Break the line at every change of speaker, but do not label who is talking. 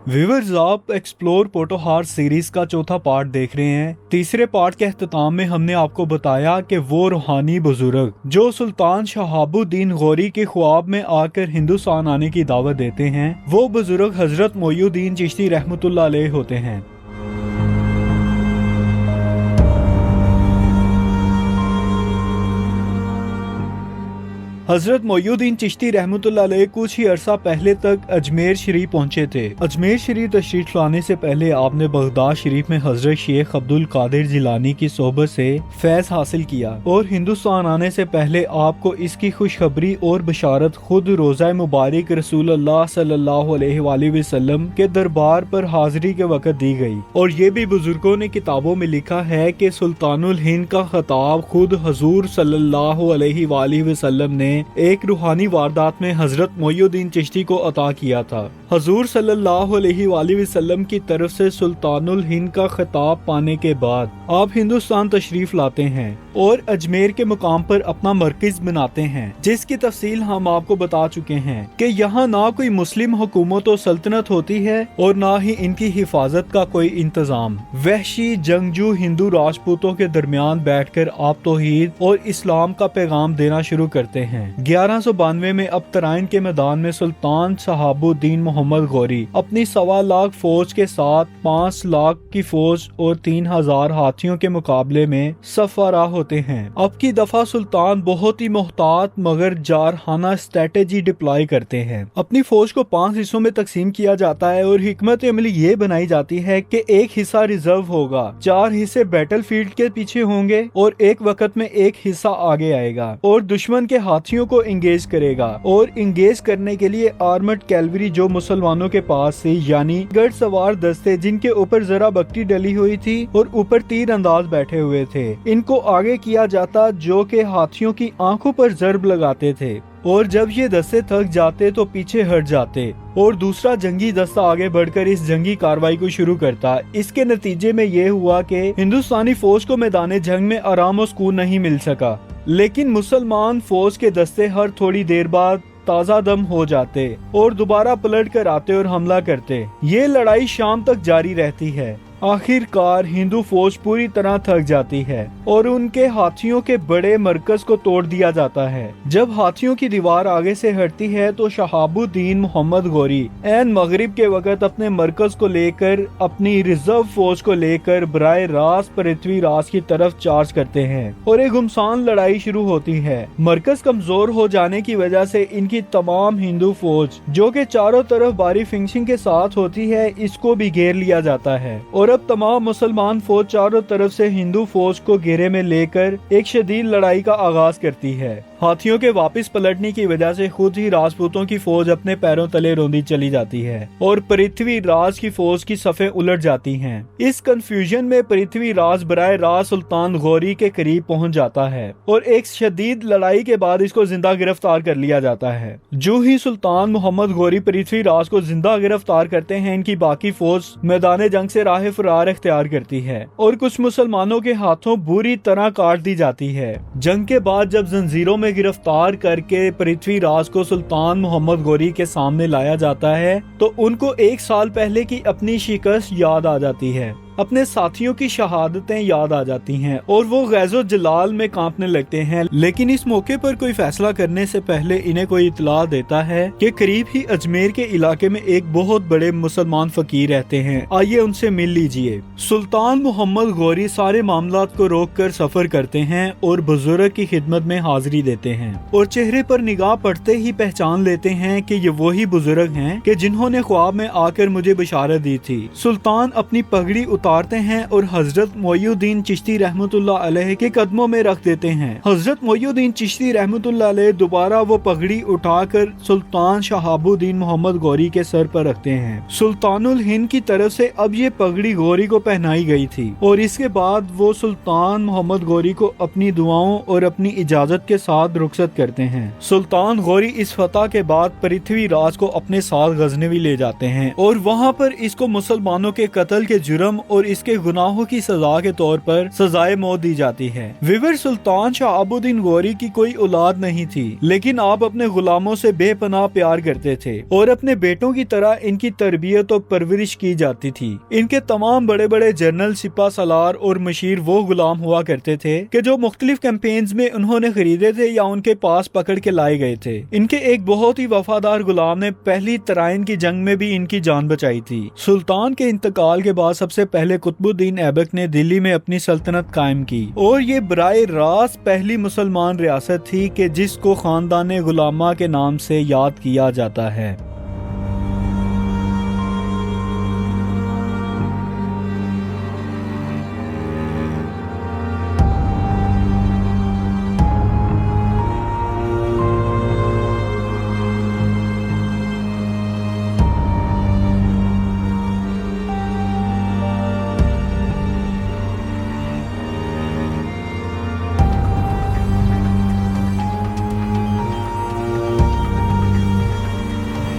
Viewers, आप explore Potohar series का चौथा पार्ट देख रहे हैं। तीसरे पार्ट के अख्ताम में हमने आपको बताया कि वो रूहानी बुजुर्ग जो सुल्तान शहाबुद्दीन गौरी के ख्वाब में आकर हिंदुस्तान आने की दावत देते हैं, वो बुजुर्ग हजरत मोइनुद्दीन चिश्ती रहमतुल्लाह अलैह होते हैं। हजरत मोइनुद्दीन चिश्ती रहमतुल्लाह अलैह कुछ ही अरसा पहले तक अजमेर शरीफ पहुंचे थे। अजमेर शरीफ तशरीफ लाने से पहले आपने बगदाद शरीफ में हजरत शेख अब्दुल कादिर जिलानी की सोहबत से फैज हासिल किया और हिंदुस्तान आने से पहले आपको इसकी खुशखबरी और बशारत खुद रोज़ा मुबारक रसूलुल्लाह सल्लल्लाहु अलैहि वसल्लम के दरबार पर हाजिरी के वक्त दी गई। और ये भी बुजुर्गों ने किताबों में लिखा है कि सुल्तानुल हिंद का खिताब खुद हजूर सल्लल्लाहु अलैहि वसल्लम ने एक रूहानी वारदात में हजरत मोइनुद्दीन चिश्ती को अता किया था। हजूर सल्लल्लाहु अलैहि वसल्लम की तरफ से सुल्तानुल हिंद का खिताब पाने के बाद आप हिंदुस्तान तशरीफ लाते हैं और अजमेर के मुकाम पर अपना मरकज बनाते हैं, जिसकी तफसील हम आपको बता चुके हैं कि यहाँ ना कोई मुस्लिम हुकूमत और सल्तनत होती है और ना ही इनकी हिफाजत का कोई इंतजाम। वहशी जंगजू हिंदू राजपूतों के दरमियान बैठकर आप तौहीद और इस्लाम का पैगाम देना शुरू करते हैं। 1192 में अब तराइन के मैदान में सुल्तान शहाबुद्दीन मोहम्मद गौरी अपनी 1.25 लाख फौज के साथ 5 लाख की फौज और 3000 हाथियों के मुकाबले में सफारा होते हैं। अब की दफा सुल्तान बहुत ही मोहतात मगर जारहाना स्ट्रेटेजी डिप्लॉय करते हैं। अपनी फौज को 5 हिस्सों में तकसीम किया जाता है और हिकमत अमली ये बनाई जाती है कि एक हिस्सा रिजर्व होगा, 4 हिस्से बैटलफील्ड के पीछे होंगे और एक वक्त में एक हिस्सा आगे आएगा और दुश्मन के हाथियों को इंगेज करेगा। और इंगेज करने के लिए आर्मर्ड कैलवरी जो मुसलमानों के पास थी, यानी गढ़ सवार दस्ते जिनके ऊपर जरा बकटी डली हुई थी और ऊपर तीर अंदाज बैठे हुए थे, इनको आगे किया जाता जो के हाथियों की आंखों पर जर्ब लगाते थे। और जब ये दस्ते थक जाते तो पीछे हट जाते और दूसरा जंगी दस्ता आगे बढ़कर इस जंगी कार्रवाई को शुरू करता। इसके नतीजे में ये हुआ कि हिंदुस्तानी फौज को मैदान जंग में आराम और सुकून नहीं मिल सका, लेकिन मुसलमान फौज के दस्ते हर थोड़ी देर बाद ताज़ा दम हो जाते और दोबारा पलट कर आते और हमला करते। ये लड़ाई शाम तक जारी रहती है। आखिरकार हिंदू फौज पूरी तरह थक जाती है और उनके हाथियों के बड़े मरकज को तोड़ दिया जाता है। जब हाथियों की दीवार आगे से हटती है तो शहाबुद्दीन मोहम्मद गौरी ऐन मगरिब के वक्त अपने मरकज को लेकर अपनी रिजर्व फौज को लेकर बराए रास्त पृथ्वीराज की तरफ चार्ज करते हैं और एक घुमसान लड़ाई शुरू होती है। मरकज कमजोर हो जाने की वजह से इनकी तमाम हिंदू फौज जो के चारों तरफ भारी फिनिशिंग के साथ होती है, इसको भी घेर लिया जाता है और अब तमाम मुसलमान फौज चारों तरफ से हिंदू फौज को घेरे में लेकर एक शदीद लड़ाई का आगाज करती है। हाथियों के वापस पलटने की वजह से खुद ही राजपूतों की फौज अपने पैरों तले रोंदी चली जाती है और पृथ्वीराज की फौज की सफ़ें उलट जाती हैं। इस कंफ्यूजन में पृथ्वीराज बराए रास्त सुल्तान गौरी के करीब पहुंच जाता है और एक शदीद लड़ाई के बाद इसको जिंदा गिरफ्तार कर लिया जाता है। जो ही सुल्तान मोहम्मद गौरी पृथ्वीराज को जिंदा गिरफ्तार करते हैं, इनकी बाकी फौज मैदान जंग से राह फरार इख्तियार करती है और कुछ मुसलमानों के हाथों बुरी तरह काट दी जाती है। जंग के बाद जब जंजीरों में गिरफ्तार करके पृथ्वीराज को सुल्तान मोहम्मद गौरी के सामने लाया जाता है तो उनको 1 साल पहले की अपनी शिकस्त याद आ जाती है, अपने साथियों की शहादतें याद आ जाती हैं और वो गैज़ो जलाल में कांपने लगते हैं। लेकिन इस मौके पर कोई फैसला करने से पहले इन्हें कोई इतला देता है कि करीब ही अजमेर के इलाके में एक बहुत बड़े मुसलमान फकीर रहते हैं, आइए उनसे मिल लीजिए। सुल्तान मोहम्मद गौरी सारे मामलात को रोक कर सफर करते हैं और बुजुर्ग की खिदमत में हाजिरी देते हैं और चेहरे पर निगाह पड़ते ही पहचान लेते हैं कि ये वही बुजुर्ग हैं कि जिन्होंने ख्वाब में आकर मुझे बशारत दी थी। सुल्तान अपनी पगड़ी उतारते हैं और हजरत मोइनुद्दीन चिश्ती रहमतुल्लाह अलैह के कदमों में रख देते हैं। हजरत मोइनुद्दीन चिश्ती रहमतुल्लाह अलैह दोबारा वो पगड़ी उठाकर सुल्तान शहाबुद्दीन मोहम्मद गौरी के सर पर रखते हैं। सुल्तानुल हिंद की तरफ से अब ये पगड़ी गौरी को पहनाई गई थी और इसके बाद वो सुल्तान मोहम्मद गौरी को अपनी दुआओं और अपनी इजाजत के साथ रुखसत करते हैं। सुल्तान गौरी इस फतह के बाद पृथ्वीराज को अपने साथ गजनवी ले जाते हैं और वहाँ पर इसको मुसलमानों के कत्ल के जुर्म और इसके गुनाहों की सजा के तौर पर सजाए मौत दी जाती है। विवर सुल्तान शहाबुद्दीन गौरी की कोई औलाद नहीं थी, लेकिन आप अपने गुलामों से बेपनाह प्यार करते थे और अपने बेटों की तरह इनकी तरबियत और परवरिश की जाती थी। इनके तमाम बड़े बड़े जनरल, सिपा सलार और मशीर वो गुलाम हुआ करते थे कि जो मुख्तलिफ कैंपेन्स में उन्होंने खरीदे थे या उनके पास पकड़ के लाए गए थे। इनके एक बहुत ही वफादार गुलाम ने पहली तराइन की जंग में भी इनकी जान बचाई थी। सुल्तान के इंतकाल के बाद सबसे पहले कुतुबुद्दीन ऐबक ने दिल्ली में अपनी सल्तनत कायम की और ये बराए रास्त पहली मुसलमान रियासत थी कि जिसको खानदान गुलामा के नाम से याद किया जाता है।